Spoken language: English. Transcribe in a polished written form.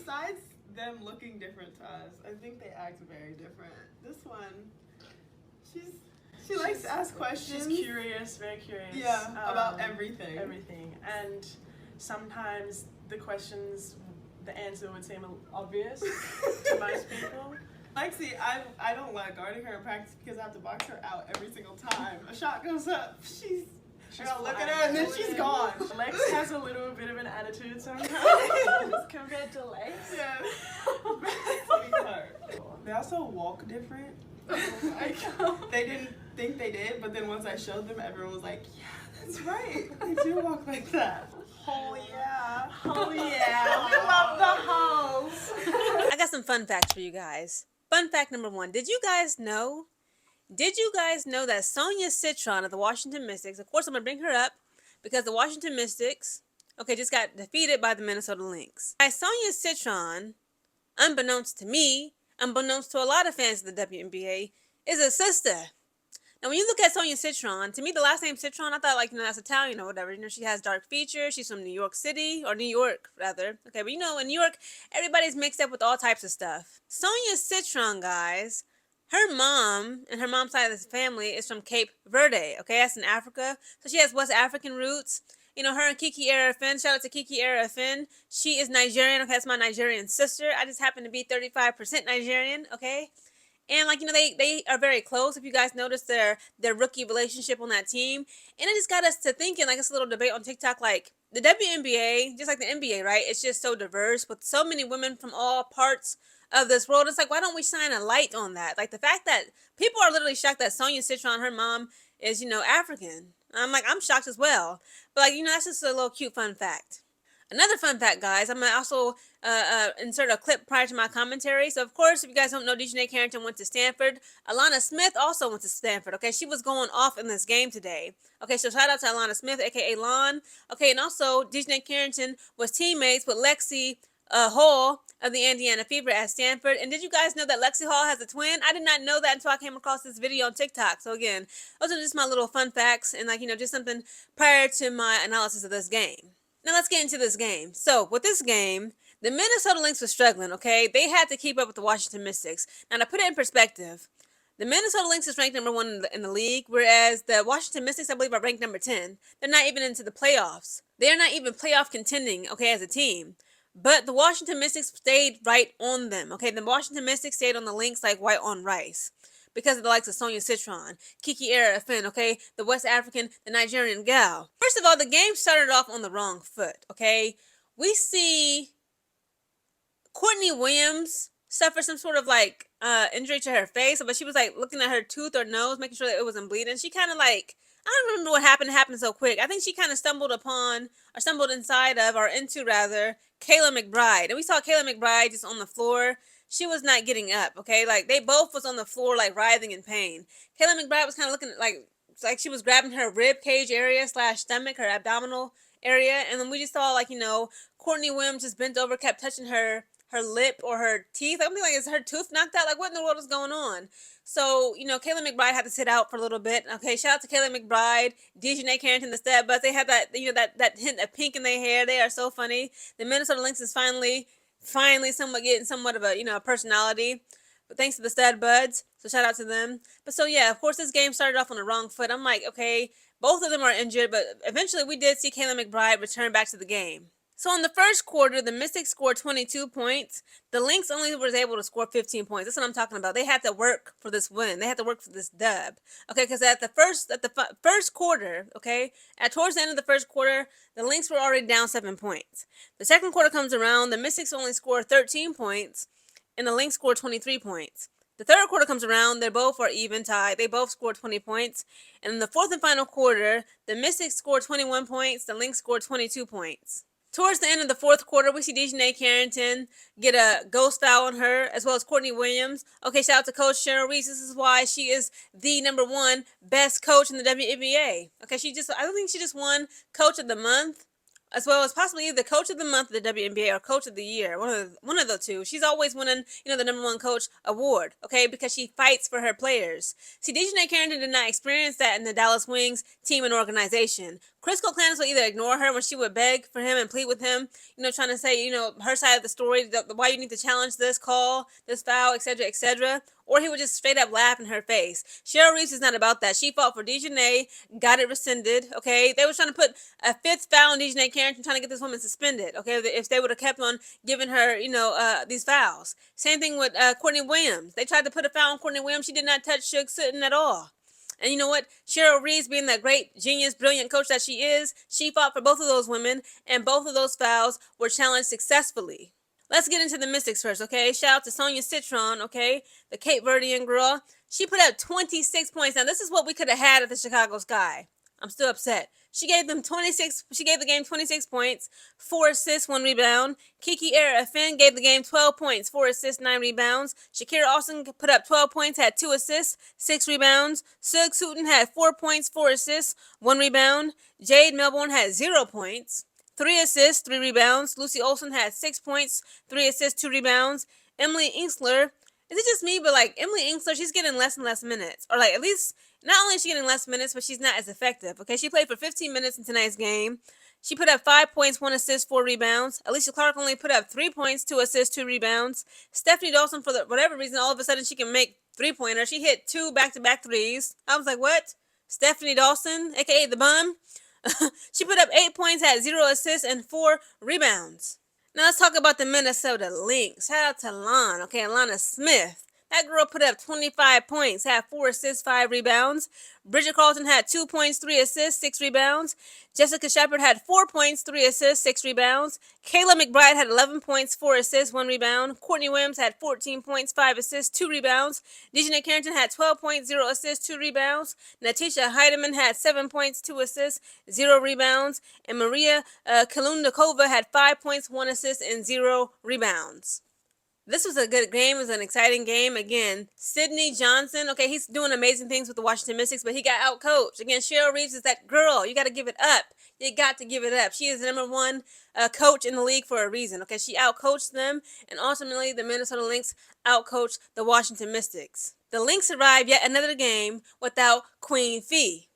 besides them looking different to us, I think they act very different. This one, she likes to ask questions. She's curious, very curious. Yeah, about everything. Everything. And sometimes the questions, the answer would seem obvious to most people. Lexi, I don't like guarding her in practice because I have to box her out every single time. A shot goes up, she's I gotta look at her and then she's gone. Lex has a little bit of an attitude sometimes compared to Lex. Yeah. They also walk different. Like, they didn't think they did, but then once I showed them, everyone was like, yeah, that's right. They do walk like that. Oh yeah. Oh yeah. We love the hoes. I got some fun facts for you guys. Fun fact number 1. Did you guys know that Sonia Citron of the Washington Mystics, of course I'm going to bring her up because the Washington Mystics, just got defeated by the Minnesota Lynx. Sonia Citron, unbeknownst to me, unbeknownst to a lot of fans of the WNBA, is a sister. Now, when you look at Sonia Citron, to me, the last name Citron, I thought, that's Italian or whatever. She has dark features. She's from New York City, or New York, rather. Okay, but in New York, everybody's mixed up with all types of stuff. Sonia Citron, guys, her mom and her mom's side of the family is from Cape Verde, okay? That's in Africa. So she has West African roots. Her and Kiki Arafin, shout out to Kiki Arafin. She is Nigerian, okay? That's my Nigerian sister. I just happen to be 35% Nigerian, okay? And, they are very close. If you guys notice their rookie relationship on that team. And it just got us to thinking, it's a little debate on TikTok, the WNBA, just like the NBA, right? It's just so diverse with so many women from all parts of this world. It's why don't we shine a light on that? The fact that people are literally shocked that Sonia Citron, her mom, is, African. I'm shocked as well. But, that's just a little cute fun fact. Another fun fact, guys, I'm going to also insert a clip prior to my commentary. So, of course, if you guys don't know, Dejanay Carrington went to Stanford. Alana Smith also went to Stanford, okay? She was going off in this game today. Okay, so shout out to Alana Smith, a.k.a. Lon. Okay, and also, Dejanay Carrington was teammates with Lexi Hall of the Indiana Fever at Stanford. And did you guys know that Lexi Hall has a twin? I did not know that until I came across this video on TikTok. So, again, those are just my little fun facts and, just something prior to my analysis of this game. Now, let's get into this game. So, with this game, the Minnesota Lynx was struggling, okay? They had to keep up with the Washington Mystics. Now, to put it in perspective, the Minnesota Lynx is ranked number 1 in the league, whereas the Washington Mystics, I believe, are ranked number 10. They're not even into the playoffs. They're not even playoff contending, okay, as a team. But the Washington Mystics stayed right on them, okay? The Washington Mystics stayed on the Lynx like white on rice. Because of the likes of Sonia Citron, Kiki Arafin, okay, the West African, the Nigerian gal. First of all, the game started off on the wrong foot, okay? We see Courtney Williams suffer some sort of injury to her face, but she was looking at her tooth or nose, making sure that it wasn't bleeding. She kind of I don't remember what happened. It happened so quick. I think she kind of stumbled inside of, or into rather, Kayla McBride. And we saw Kayla McBride just on the floor. She was not getting up, okay? They both was on the floor, writhing in pain. Kayla McBride was kind of looking like she was grabbing her rib cage area / stomach, her abdominal area. And then we just saw, Courtney Williams just bent over, kept touching her lip or her teeth. I'm thinking, is her tooth knocked out? What in the world is going on? So, Kayla McBride had to sit out for a little bit. Okay, shout out to Kayla McBride, Dejanay Carrington, the stud buds. They had that, that hint of pink in their hair. They are so funny. The Minnesota Lynx is finally getting somewhat of a personality, but thanks to the stud buds, so shout out to them. But so yeah, of course this game started off on the wrong foot. I'm okay, both of them are injured, but eventually we did see Kayla McBride return back to the game. So in the first quarter, the Mystics scored 22 points. The Lynx only was able to score 15 points. That's what I'm talking about. They had to work for this win. They had to work for this dub. Okay, because at the first quarter, okay, towards the end of the first quarter, the Lynx were already down 7 points. The second quarter comes around, the Mystics only scored 13 points, and the Lynx scored 23 points. The third quarter comes around, they both are even tied. They both scored 20 points. And in the fourth and final quarter, the Mystics scored 21 points, the Lynx scored 22 points. Towards the end of the fourth quarter, we see Dejanay Carrington get a ghost foul on her, as well as Courtney Williams. Okay, shout out to Coach Cheryl Reese. This is why she is the #1 best coach in the WNBA. Okay, I don't think she just won Coach of the Month, as well as possibly either Coach of the Month of the WNBA or Coach of the Year, one of the two. She's always winning, the #1 coach award, okay, because she fights for her players. See, Dejanay Carrington did not experience that in the Dallas Wings team and organization. Chris Cole-Clandis would either ignore her when she would beg for him and plead with him, trying to say, her side of the story, why you need to challenge this call, this foul, etc., etc., or he would just straight up laugh in her face. Cheryl Reeves is not about that. She fought for Dejanay, got it rescinded, okay? They were trying to put a fifth foul on Dejanay Carrington, trying to get this woman suspended, okay? If they would have kept on giving her, these fouls. Same thing with Courtney Williams. They tried to put a foul on Courtney Williams. She did not touch Suge Sutton at all. And you know what? Cheryl Reeves, being that great, genius, brilliant coach that she is, she fought for both of those women, and both of those fouls were challenged successfully. Let's get into the Mystics first, okay? Shout out to Sonia Citron, okay? The Cape Verdean girl. She put up 26 points. Now, this is what we could have had at the Chicago Sky. I'm still upset. She gave the game 26 points, 4 assists, 1 rebound. Kiki Finn gave the game 12 points, 4 assists, 9 rebounds. Shakira Austin put up 12 points, had 2 assists, 6 rebounds. Suge Sutton had 4 points, 4 assists, 1 rebound. Jade Melbourne had 0 points, 3 assists, 3 rebounds. Lucy Olson had 6 points, 3 assists, 2 rebounds. Emily Inksler, is it just me, but Emily Inksler, she's getting less and less minutes. Or at least, not only is she getting less minutes, but she's not as effective. Okay, she played for 15 minutes in tonight's game. She put up 5 points, 1 assist, 4 rebounds. Alicia Clark only put up 3 points, 2 assists, 2 rebounds. Stephanie Dawson, for whatever reason, all of a sudden she can make 3-pointers. She hit 2 back-to-back threes. I was like, what? Stephanie Dawson, a.k.a. the Bum? She put up 8 points, had 0 assists, and 4 rebounds. Now let's talk about the Minnesota Lynx. Shout out to Lon, okay, Alana Smith. That girl put up 25 points, had 4 assists, 5 rebounds. Bridget Carlton had 2 points, 3 assists, 6 rebounds. Jessica Shepard had 4 points, 3 assists, 6 rebounds. Kayla McBride had 11 points, 4 assists, 1 rebound. Courtney Williams had 14 points, 5 assists, 2 rebounds. Dejanay Carrington had 12 points, 0 assists, 2 rebounds. Natisha Heidemann had 7 points, 2 assists, 0 rebounds. And Maria Kalundakova had 5 points, 1 assist, and 0 rebounds. This was a good game. It was an exciting game. Again, Sidney Johnson, okay, he's doing amazing things with the Washington Mystics, but he got out-coached. Again, Cheryl Reeves is that girl. You got to give it up. You got to give it up. She is the number 1 coach in the league for a reason, okay? She out-coached them, and ultimately the Minnesota Lynx out-coached the Washington Mystics. The Lynx survived yet another game without Queen Phee.